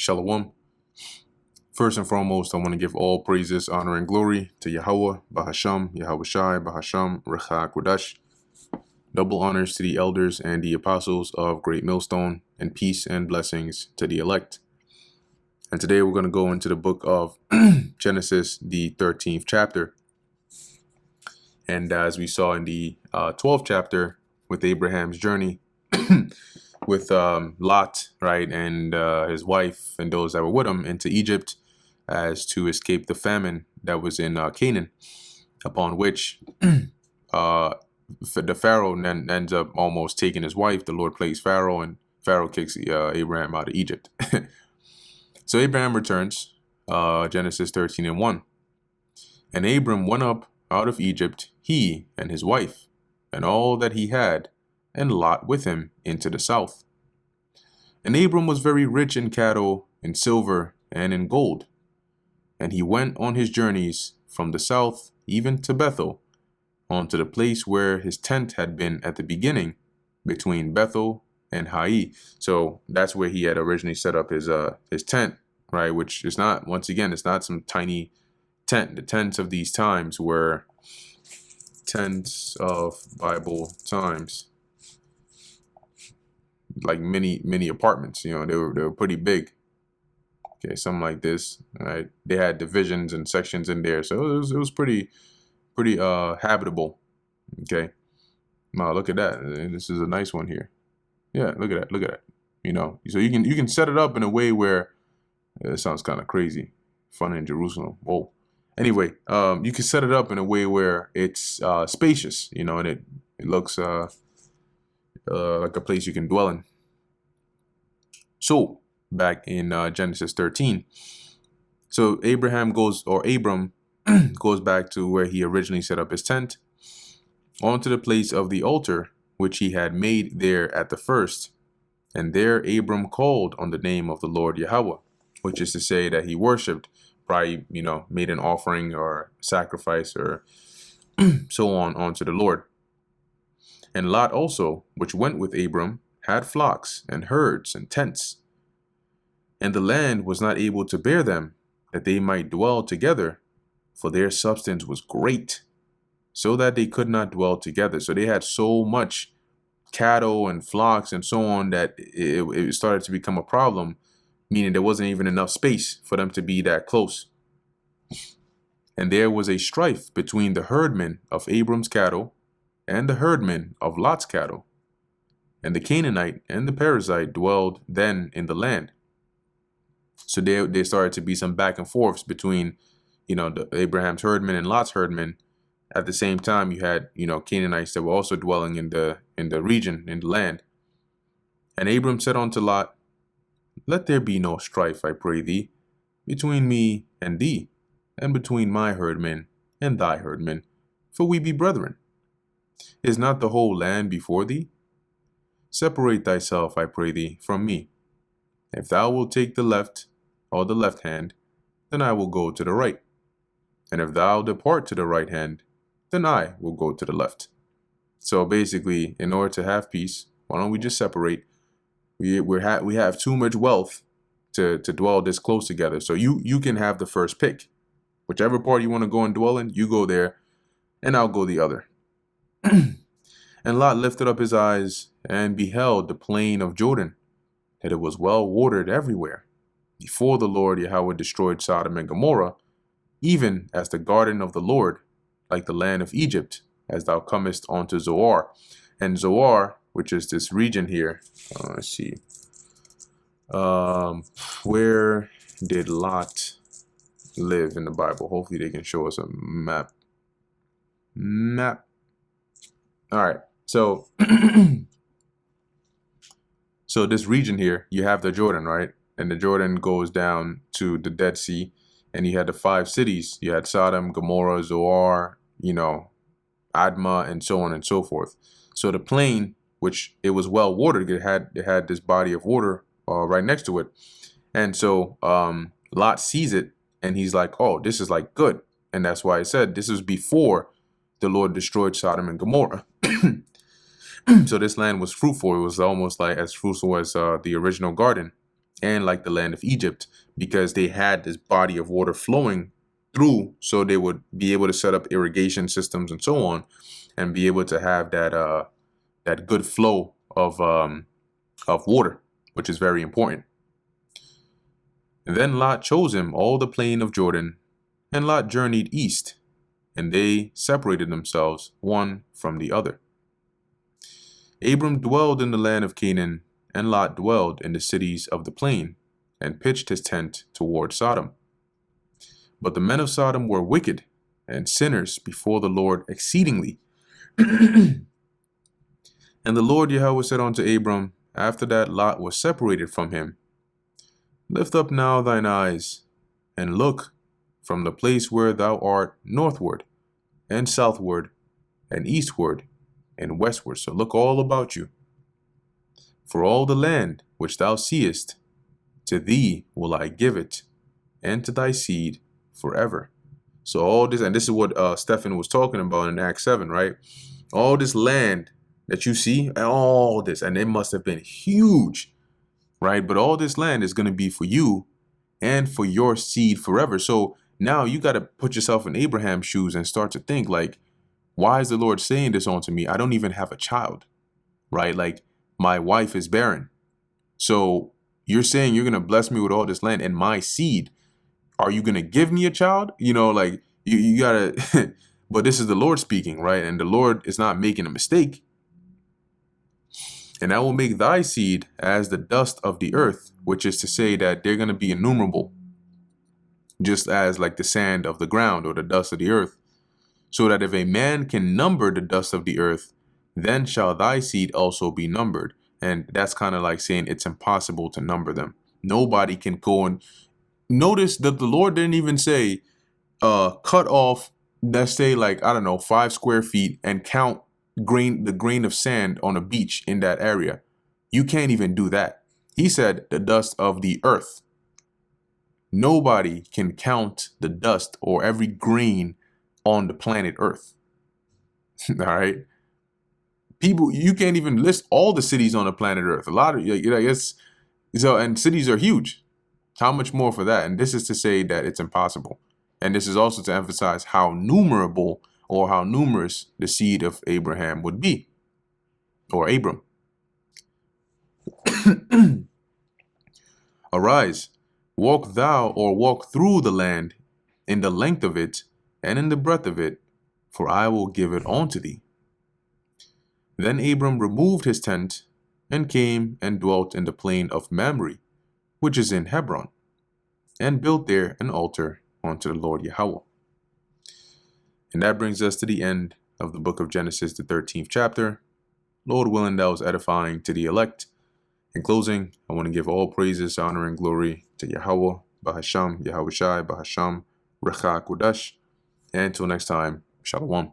Shalom. First and foremost, I want to give all praises, honor, and glory to Yahweh, Bahasham, Yahweh Shai, Bahasham, Recha Kodash. Double honors to the elders and the apostles of Great Millstone, and peace and blessings to the elect. And today we're going to go into the book of Genesis, the 13th chapter. And as we saw in the 12th chapter with Abraham's journey, with Lot, right, and his wife and those that were with him into Egypt as to escape the famine that was in Canaan, upon which the Pharaoh then ends up almost taking his wife. The Lord plays Pharaoh, and Pharaoh kicks Abraham out of Egypt. So Abraham returns, Genesis 13:1. And Abram went up out of Egypt, he and his wife, and all that he had, and Lot with him into the south. And Abram was very rich in cattle, in silver, and in gold. And he went on his journeys from the south even to Bethel, onto the place where his tent had been at the beginning, between Bethel and Hai. So that's where he had originally set up his tent, right? Which is not, once again, it's not some tiny tent. The tents of these times were tents of Bible times, like mini apartments. You know, they were pretty big. Okay, something like this. Right? They had divisions and sections in there, so it was pretty habitable. Okay, wow, look at that. This is a nice one here. Yeah, look at that. You know, so you can set it up in a way where it sounds kind of crazy. Fun in Jerusalem. Whoa. Anyway, you can set it up in a way where it's spacious, you know, and it looks like a place you can dwell in. So back in Genesis 13, so Abram goes back to where he originally set up his tent, onto the place of the altar which he had made there at the first. And there Abram called on the name of the Lord Yahweh, which is to say that he worshipped, probably, you know, made an offering or sacrifice or so on unto the Lord. And Lot also, which went with Abram, had flocks and herds and tents. And the land was not able to bear them, that they might dwell together, for their substance was great, so that they could not dwell together. So they had so much cattle and flocks and so on that it started to become a problem, meaning there wasn't even enough space for them to be that close. And there was a strife between the herdmen of Abram's cattle and the herdmen of Lot's cattle. And the Canaanite and the Perizzite dwelled then in the land. So there started to be some back and forths between, you know, the Abraham's herdmen and Lot's herdmen. At the same time, you had, you know, Canaanites that were also dwelling in the region, in the land. And Abram said unto Lot, Let there be no strife, I pray thee, between me and thee, and between my herdmen and thy herdmen, for we be brethren. Is not the whole land before thee? Separate thyself, I pray thee, from me. If thou wilt take the left, or the left hand, then I will go to the right. And if thou depart to the right hand, then I will go to the left. So basically, in order to have peace, why don't we just separate? We have too much wealth to dwell this close together. So you can have the first pick. Whichever part you want to go and dwell in, you go there, and I'll go the other. And Lot lifted up his eyes and beheld the plain of Jordan, that it was well watered everywhere, before the Lord Yahweh destroyed Sodom and Gomorrah, even as the garden of the Lord, like the land of Egypt, as thou comest unto Zoar. And Zoar, which is this region here, let's see, where did Lot live in the Bible? Hopefully they can show us a map. All right, so so this region here, you have the Jordan, right? And the Jordan goes down to the Dead Sea, and you had the 5 cities. You had Sodom, Gomorrah, Zoar, you know, Admah, and so on and so forth. So the plain, which it was well watered, it had this body of water right next to it. And so Lot sees it, and he's like, oh, this is like good. And that's why I said this is before the Lord destroyed Sodom and Gomorrah. So this land was fruitful. It was almost like as fruitful as the original garden. and like the land of Egypt, because they had this body of water flowing through, so they would be able to set up irrigation systems and so on, and be able to have that good flow of water, which is very important. And then Lot chose him all the plain of Jordan, and Lot journeyed east, and they separated themselves one from the other. Abram dwelled in the land of Canaan, and Lot dwelled in the cities of the plain, and pitched his tent toward Sodom. But the men of Sodom were wicked and sinners before the Lord exceedingly. And the Lord Yahweh said unto Abram, after that Lot was separated from him, Lift up now thine eyes, and look from the place where thou art northward, and southward, and eastward, and westward. So look all about you. For all the land which thou seest, to thee will I give it, and to thy seed forever. So all this, and this is what Stephen was talking about in Acts 7, right? All this land that you see, and all this, and it must have been huge, right? But all this land is going to be for you and for your seed forever. So now you got to put yourself in Abraham's shoes and start to think like, why is the Lord saying this unto me? I don't even have a child, right? Like my wife is barren. So you're saying you're going to bless me with all this land and my seed. Are you going to give me a child? You know, like you got to, but this is the Lord speaking, right? And the Lord is not making a mistake. And I will make thy seed as the dust of the earth, which is to say that they're going to be innumerable, just as like the sand of the ground or the dust of the earth. So that if a man can number the dust of the earth, then shall thy seed also be numbered. And that's kind of like saying it's impossible to number them. Nobody can go and notice that the Lord didn't even say, cut off, let's say like, I don't know, 5 square feet and count the grain of sand on a beach in that area. You can't even do that. He said the dust of the earth. Nobody can count the dust or every grain on the planet Earth. All right. People, you can't even list all the cities on the planet Earth. A lot of, it's so, and cities are huge. How much more for that? And this is to say that it's impossible. And this is also to emphasize how numerable or how numerous the seed of Abraham would be, or Abram. Arise, walk thou or walk through the land in the length of it and in the breadth of it, for I will give it unto thee. Then Abram removed his tent and came and dwelt in the plain of Mamre, which is in Hebron, and built there an altar unto the Lord Yahweh. And that brings us to the end of the book of Genesis, the 13th chapter. Lord willing, that was edifying to the elect. In closing, I want to give all praises, honor, and glory to Yahweh, Bahasham, Yahweh Shai, Bahasham, Recha Kodesh. And until next time, Shalom.